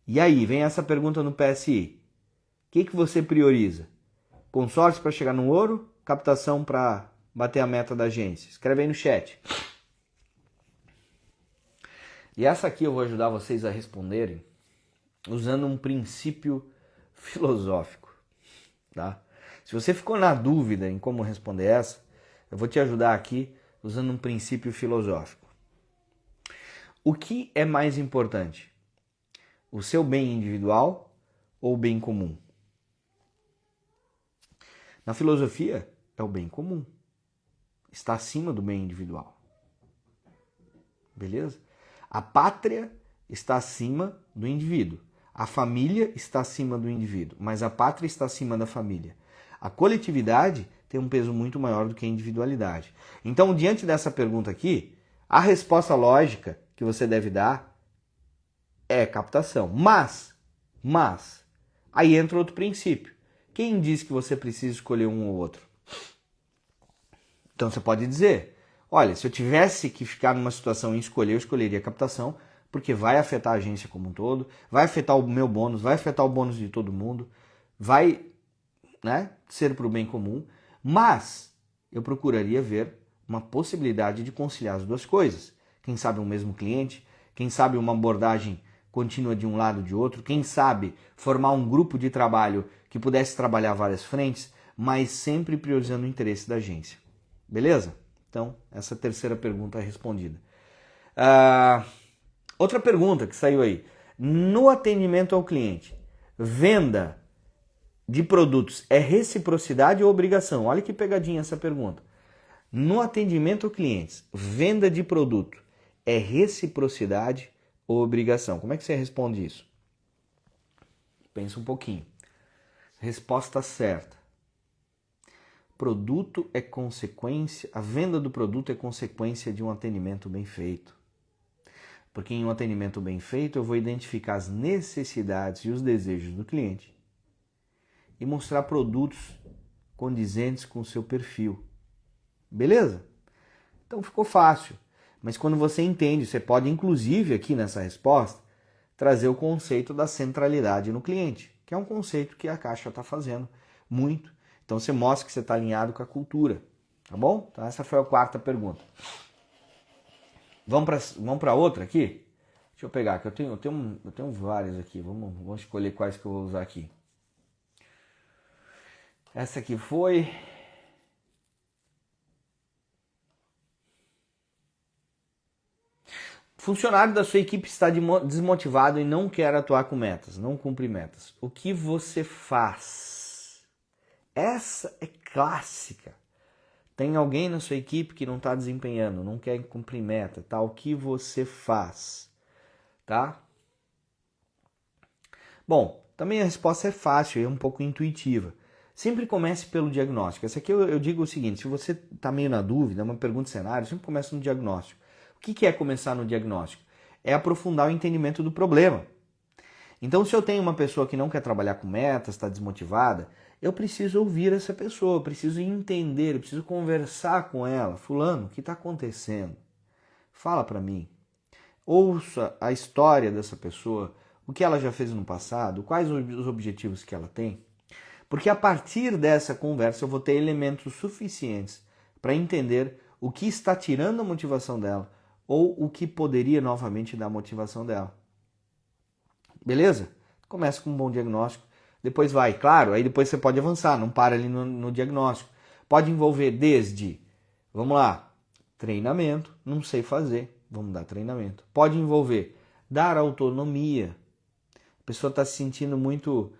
E aí, vem essa pergunta no PSI. O que você prioriza? Consórcio para chegar no ouro? Captação para bater a meta da agência? Escreve aí no chat. E essa aqui eu vou ajudar vocês a responderem usando um princípio filosófico, tá? Se você ficou na dúvida em como responder essa, eu vou te ajudar aqui usando um princípio filosófico. O que é mais importante? O seu bem individual ou o bem comum? Na filosofia, é o bem comum. Está acima do bem individual. Beleza? A pátria está acima do indivíduo. A família está acima do indivíduo, mas a pátria está acima da família. A coletividade tem um peso muito maior do que a individualidade. Então, diante dessa pergunta aqui, a resposta lógica que você deve dar é captação. Mas, aí entra outro princípio. Quem diz que você precisa escolher um ou outro? Então você pode dizer, olha, se eu tivesse que ficar numa situação em escolher, eu escolheria a captação, porque vai afetar a agência como um todo, vai afetar o meu bônus, vai afetar o bônus de todo mundo, vai, ser para o bem comum, mas eu procuraria ver uma possibilidade de conciliar as duas coisas. Quem sabe um mesmo cliente, quem sabe uma abordagem contínua de um lado ou de outro, quem sabe formar um grupo de trabalho que pudesse trabalhar várias frentes, mas sempre priorizando o interesse da agência. Beleza? Então, essa terceira pergunta é respondida. Outra pergunta que saiu aí. No atendimento ao cliente, venda de produtos é reciprocidade ou obrigação? Olha que pegadinha essa pergunta. No atendimento ao cliente, venda de produto é reciprocidade ou obrigação? Como é que você responde isso? Pensa um pouquinho. Resposta certa. Produto é consequência, a venda do produto é consequência de um atendimento bem feito. Porque em um atendimento bem feito eu vou identificar as necessidades e os desejos do cliente e mostrar produtos condizentes com o seu perfil. Beleza? Então ficou fácil. Mas quando você entende, você pode inclusive aqui nessa resposta trazer o conceito da centralidade no cliente, que é um conceito que a Caixa está fazendo muito. Então você mostra que você está alinhado com a cultura, tá bom? Então essa foi a quarta pergunta. Vamos para outra aqui? Deixa eu pegar, que eu tenho várias aqui. Vamos escolher quais que eu vou usar aqui. Essa aqui foi... Funcionário da sua equipe está desmotivado e não quer atuar com metas, não cumpre metas. O que você faz? Essa é clássica. Tem alguém na sua equipe que não está desempenhando, não quer cumprir meta, tá? O que você faz? Tá? Bom, também a resposta é fácil e é um pouco intuitiva. Sempre comece pelo diagnóstico. Essa aqui eu digo o seguinte, se você está meio na dúvida, é uma pergunta de cenário, sempre começa no diagnóstico. O que é começar no diagnóstico? É aprofundar o entendimento do problema. Então, se eu tenho uma pessoa que não quer trabalhar com metas, está desmotivada, eu preciso ouvir essa pessoa, eu preciso entender, eu preciso conversar com ela. Fulano, o que está acontecendo? Fala para mim. Ouça a história dessa pessoa, o que ela já fez no passado, quais os objetivos que ela tem. Porque a partir dessa conversa eu vou ter elementos suficientes para entender o que está tirando a motivação dela ou o que poderia novamente dar a motivação dela. Beleza? Começa com um bom diagnóstico, depois vai, claro, aí depois você pode avançar, não para ali no diagnóstico. Pode envolver desde, vamos lá, treinamento, não sei fazer, vamos dar treinamento. Pode envolver dar autonomia, a pessoa está se sentindo muito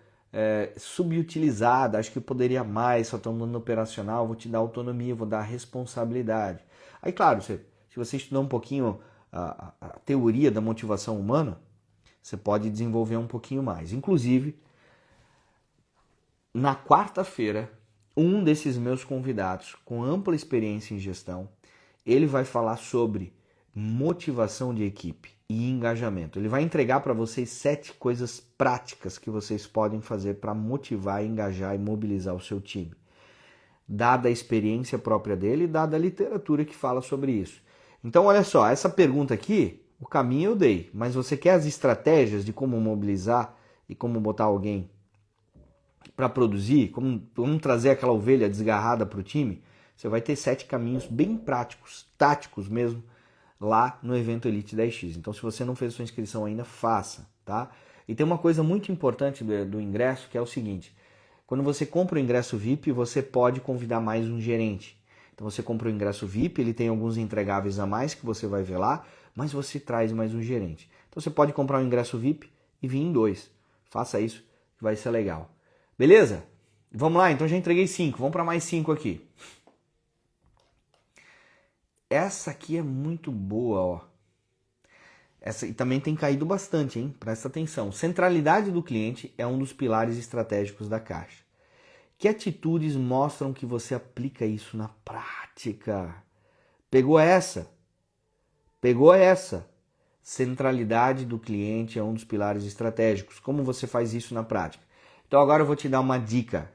subutilizada, acho que poderia mais, só estou no operacional, vou te dar autonomia, vou dar responsabilidade. Aí, claro, você se você estudar um pouquinho a teoria da motivação humana, você pode desenvolver um pouquinho mais. Inclusive, na quarta-feira, um desses meus convidados, com ampla experiência em gestão, ele vai falar sobre motivação de equipe e engajamento. Ele vai entregar para vocês 7 coisas práticas que vocês podem fazer para motivar, engajar e mobilizar o seu time, dada a experiência própria dele e dada a literatura que fala sobre isso. Então, olha só, essa pergunta aqui, o caminho eu dei, mas você quer as estratégias de como mobilizar e como botar alguém para produzir, como trazer aquela ovelha desgarrada para o time? Você vai ter 7 caminhos bem práticos, táticos mesmo, lá no evento Elite 10X. Então, se você não fez sua inscrição ainda, faça, tá? E tem uma coisa muito importante do ingresso, que é o seguinte: quando você compra o ingresso VIP, você pode convidar mais um gerente. Então, você compra o ingresso VIP, ele tem alguns entregáveis a mais que você vai ver lá, mas você traz mais um gerente. Então, você pode comprar um ingresso VIP e vir em 2. Faça isso, que vai ser legal. Beleza? Vamos lá, então já entreguei 5. Vamos para mais 5 aqui. Essa aqui é muito boa, ó. Essa e também tem caído bastante, hein? Presta atenção. Centralidade do cliente é um dos pilares estratégicos da Caixa. Que atitudes mostram que você aplica isso na prática? Pegou essa? Pegou essa? Centralidade do cliente é um dos pilares estratégicos. Como você faz isso na prática? Então agora eu vou te dar uma dica.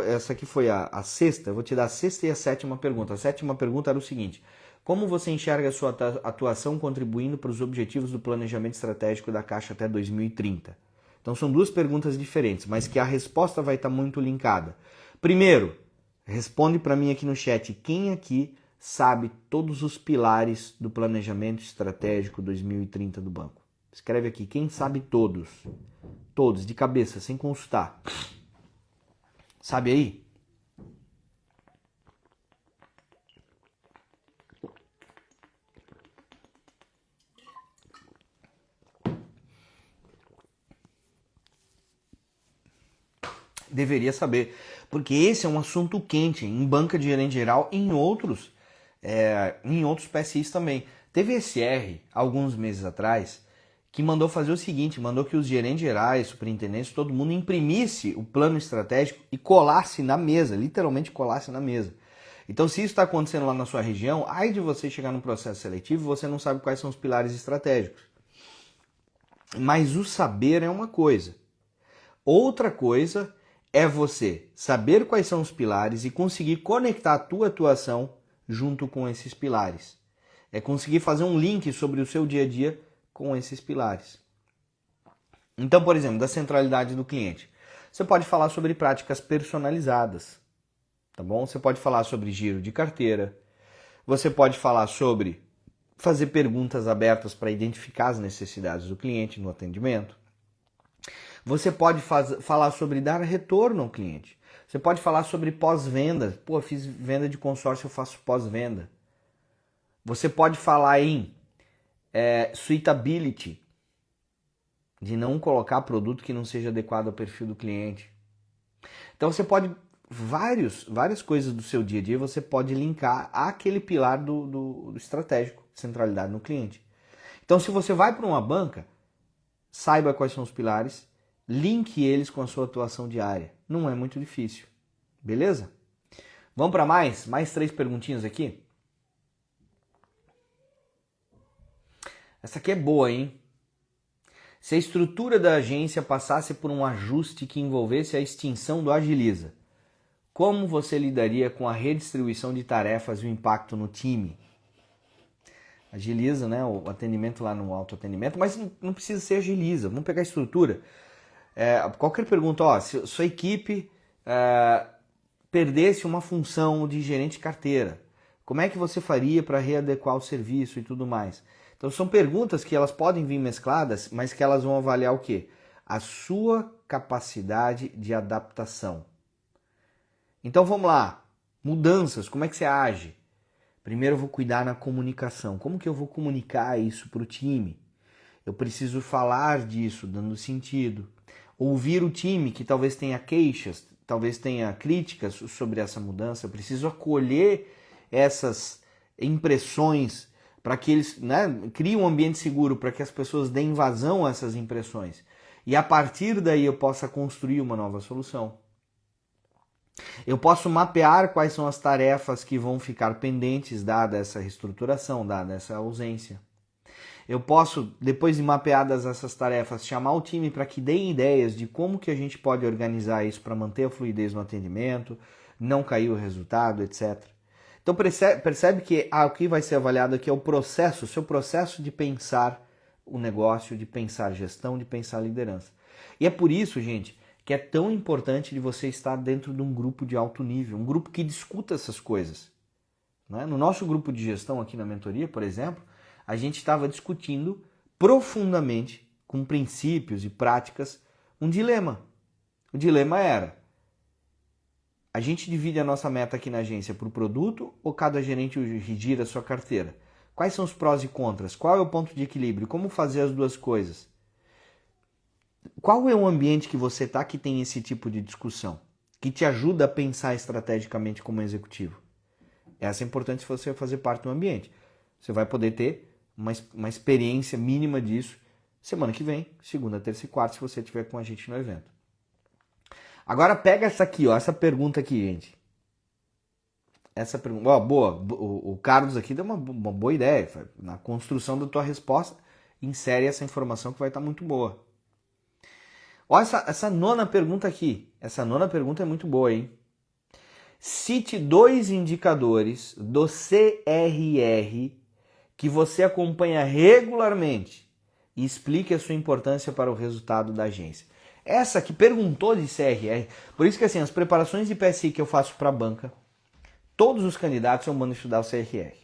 Essa aqui foi a sexta, eu vou te dar a sexta e a sétima pergunta. A sétima pergunta era o seguinte: como você enxerga a sua atuação contribuindo para os objetivos do planejamento estratégico da Caixa até 2030? Então são 2 perguntas diferentes, mas que a resposta vai estar muito linkada. Primeiro, responde para mim aqui no chat, quem aqui sabe todos os pilares do planejamento estratégico 2030 do banco? Escreve aqui, quem sabe todos? Todos, de cabeça, sem consultar. Sabe aí? Deveria saber, porque esse é um assunto quente em banca de gerente geral e em outros PSIs também. Teve SR, alguns meses atrás, que mandou fazer o seguinte, mandou que os gerentes gerais, superintendentes, todo mundo imprimisse o plano estratégico e colasse na mesa, literalmente colasse na mesa. Então, se isso está acontecendo lá na sua região, ai de você chegar no processo seletivo e você não sabe quais são os pilares estratégicos. Mas o saber é uma coisa. Outra coisa é você saber quais são os pilares e conseguir conectar a tua atuação junto com esses pilares. É conseguir fazer um link sobre o seu dia a dia com esses pilares. Então, por exemplo, da centralidade do cliente. Você pode falar sobre práticas personalizadas, tá bom? Você pode falar sobre giro de carteira. Você pode falar sobre fazer perguntas abertas para identificar as necessidades do cliente no atendimento. Você pode falar sobre dar retorno ao cliente. Você pode falar sobre pós-venda. Pô, fiz venda de consórcio, eu faço pós-venda. Você pode falar em suitability, de não colocar produto que não seja adequado ao perfil do cliente. Então você pode, várias coisas do seu dia a dia você pode linkar àquele pilar do estratégico, centralidade no cliente. Então se você vai para uma banca, saiba quais são os pilares, linke eles com a sua atuação diária. Não é muito difícil. Beleza? Vamos para mais 3 perguntinhas aqui? Essa aqui é boa, hein? Se a estrutura da agência passasse por um ajuste que envolvesse a extinção do Agiliza, como você lidaria com a redistribuição de tarefas e o impacto no time? Agiliza, né? O atendimento lá no autoatendimento, mas não precisa ser Agiliza. Vamos pegar a estrutura. Qualquer pergunta, ó, se sua equipe perdesse uma função de gerente de carteira, como é que você faria para readequar o serviço e tudo mais? Então são perguntas que elas podem vir mescladas, mas que elas vão avaliar o quê? A sua capacidade de adaptação. Então vamos lá, mudanças, como é que você age? Primeiro eu vou cuidar na comunicação. Como que eu vou comunicar isso para o time? Eu preciso falar disso, dando sentido. Ouvir o time que talvez tenha queixas, talvez tenha críticas sobre essa mudança. Eu preciso acolher essas impressões, para que eles, né, criem um ambiente seguro para que as pessoas deem vazão a essas impressões. E a partir daí eu possa construir uma nova solução. Eu posso mapear quais são as tarefas que vão ficar pendentes dada essa reestruturação, dada essa ausência. Eu posso, depois de mapeadas essas tarefas, chamar o time para que deem ideias de como que a gente pode organizar isso para manter a fluidez no atendimento, não cair o resultado, etc. Então percebe que o que vai ser avaliado aqui é o processo, o seu processo de pensar o negócio, de pensar gestão, de pensar liderança. E é por isso, gente, que é tão importante de você estar dentro de um grupo de alto nível, um grupo que discuta essas coisas. No nosso grupo de gestão aqui na mentoria, por exemplo, a gente estava discutindo profundamente, com princípios e práticas, um dilema. O dilema era: a gente divide a nossa meta aqui na agência por produto ou cada gerente gira a sua carteira? Quais são os prós e contras? Qual é o ponto de equilíbrio? Como fazer as duas coisas? Qual é o ambiente que você está que tem esse tipo de discussão? Que te ajuda a pensar estrategicamente como executivo? Essa é importante se você fazer parte do ambiente. Você vai poder ter uma experiência mínima disso semana que vem, segunda, terça e quarta, se você estiver com a gente no evento. Agora pega essa aqui, essa pergunta aqui, gente. Essa pergunta, boa, o Carlos aqui deu uma boa ideia. Na construção da tua resposta, insere essa informação que vai estar muito boa. Olha essa nona pergunta aqui. Essa nona pergunta é muito boa, hein? Cite 2 indicadores do CRR que você acompanha regularmente e explique a sua importância para o resultado da agência. Essa que perguntou de CRR, por isso que assim, as preparações de PSI que eu faço para a banca, todos os candidatos eu mando estudar o CRR.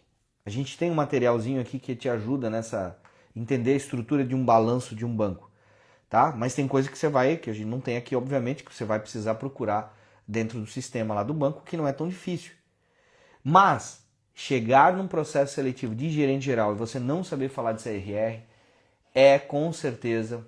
A gente tem um materialzinho aqui que te ajuda nessa entender a estrutura de um balanço de um banco, tá? Mas tem coisa que a gente não tem aqui, obviamente, que você vai precisar procurar dentro do sistema lá do banco, que não é tão difícil. Mas chegar num processo seletivo de gerente geral e você não saber falar de CRR é com certeza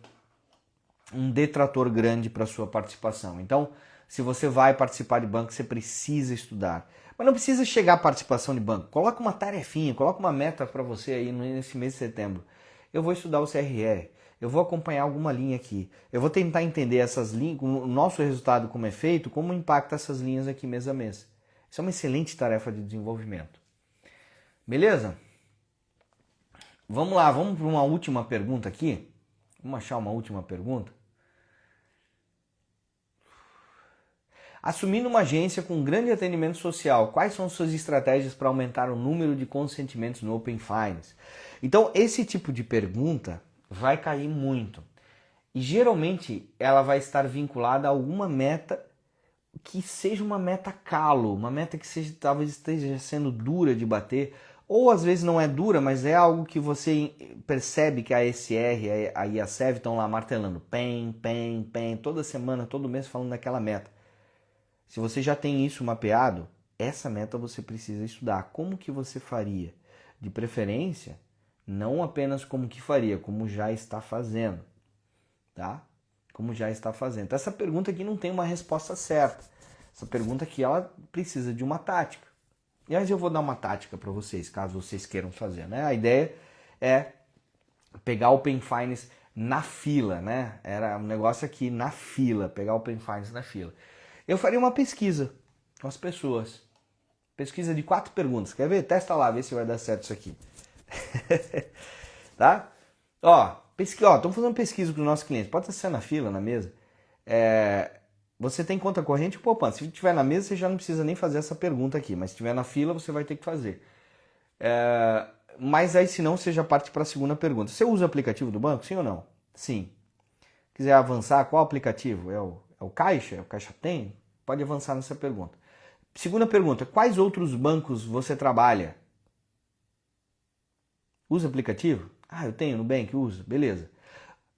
um detrator grande para a sua participação. Então, se você vai participar de banco, você precisa estudar. Mas não precisa chegar à participação de banco. Coloca uma tarefinha, coloca uma meta para você aí nesse mês de setembro. Eu vou estudar o CRR, eu vou acompanhar alguma linha aqui, eu vou tentar entender essas linhas, o nosso resultado como é feito, como impacta essas linhas aqui mês a mês. Isso é uma excelente tarefa de desenvolvimento. Beleza? Vamos lá, vamos para uma última pergunta aqui. Vamos achar uma última pergunta. Assumindo uma agência com grande atendimento social, quais são suas estratégias para aumentar o número de consentimentos no Open Finance? Então, esse tipo de pergunta vai cair muito. E geralmente ela vai estar vinculada a alguma meta que seja uma meta calo, uma meta que talvez esteja sendo dura de bater, ou às vezes não é dura, mas é algo que você percebe que a SR e a SEV estão lá martelando, PEM, toda semana, todo mês falando daquela meta. Se você já tem isso mapeado, essa meta você precisa estudar. Como que você faria? De preferência, não apenas como que faria, como já está fazendo, tá? Como já está fazendo. Então, essa pergunta aqui não tem uma resposta certa. Essa pergunta aqui, ela precisa de uma tática. E aí eu vou dar uma tática para vocês, caso vocês queiram fazer, né? A ideia é pegar o Open Finance na fila, né? Era um negócio aqui na fila, pegar o Open Finance na fila. Eu faria uma pesquisa com as pessoas. Pesquisa de 4 perguntas. Quer ver? Testa lá, vê se vai dar certo isso aqui. Tá? Estamos fazendo pesquisa com os nossos clientes. Pode ser na fila, na mesa. Você tem conta corrente ou poupança? Se estiver na mesa, você já não precisa nem fazer essa pergunta aqui. Mas se estiver na fila, você vai ter que fazer. Mas aí, se não, você já parte para a segunda pergunta. Você usa o aplicativo do banco? Sim ou não? Sim. Quiser avançar, qual aplicativo? É o Caixa? É o Caixa Tem? Pode avançar nessa pergunta. Segunda pergunta, quais outros bancos você trabalha? Usa aplicativo? Eu tenho Nubank, uso, beleza.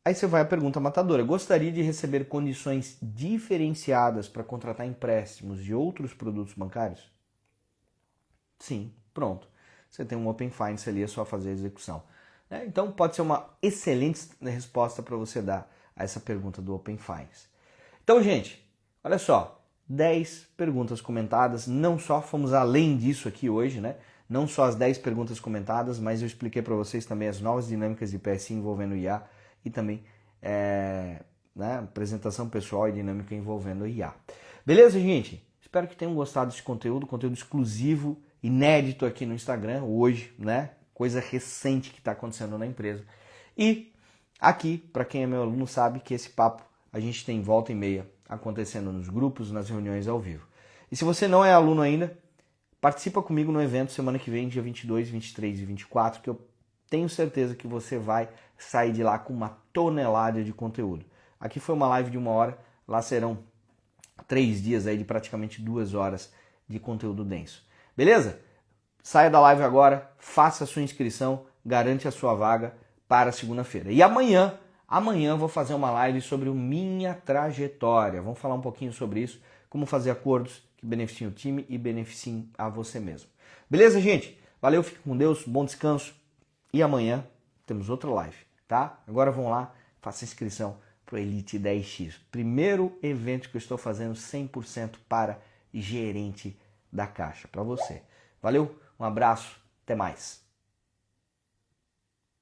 Aí você vai à pergunta matadora, gostaria de receber condições diferenciadas para contratar empréstimos de outros produtos bancários? Sim, pronto. Você tem um Open Finance ali, é só fazer a execução. Então pode ser uma excelente resposta para você dar a essa pergunta do Open Finance. Então, gente, olha só, 10 perguntas comentadas, não só fomos além disso aqui hoje, né? não só as 10 perguntas comentadas, mas eu expliquei para vocês também as novas dinâmicas de PSI envolvendo o IA e também apresentação pessoal e dinâmica envolvendo o IA. Beleza, gente? Espero que tenham gostado desse conteúdo exclusivo, inédito aqui no Instagram, hoje, né? Coisa recente que está acontecendo na empresa. E aqui, para quem é meu aluno, sabe que esse papo a gente tem volta e meia acontecendo nos grupos, nas reuniões ao vivo. E se você não é aluno ainda, participa comigo no evento semana que vem, dia 22, 23 e 24, que eu tenho certeza que você vai sair de lá com uma tonelada de conteúdo. Aqui foi uma live de 1 hora, lá serão 3 dias aí de praticamente 2 horas de conteúdo denso. Beleza? Saia da live agora, faça a sua inscrição, garante a sua vaga para segunda-feira. E amanhã eu vou fazer uma live sobre minha trajetória. Vamos falar um pouquinho sobre isso, como fazer acordos que beneficiem o time e beneficiem a você mesmo. Beleza, gente? Valeu, fique com Deus, bom descanso e amanhã temos outra live, tá? Agora vamos lá, faça a inscrição para o Elite 10X. Primeiro evento que eu estou fazendo 100% para gerente da Caixa, para você. Valeu, um abraço, até mais.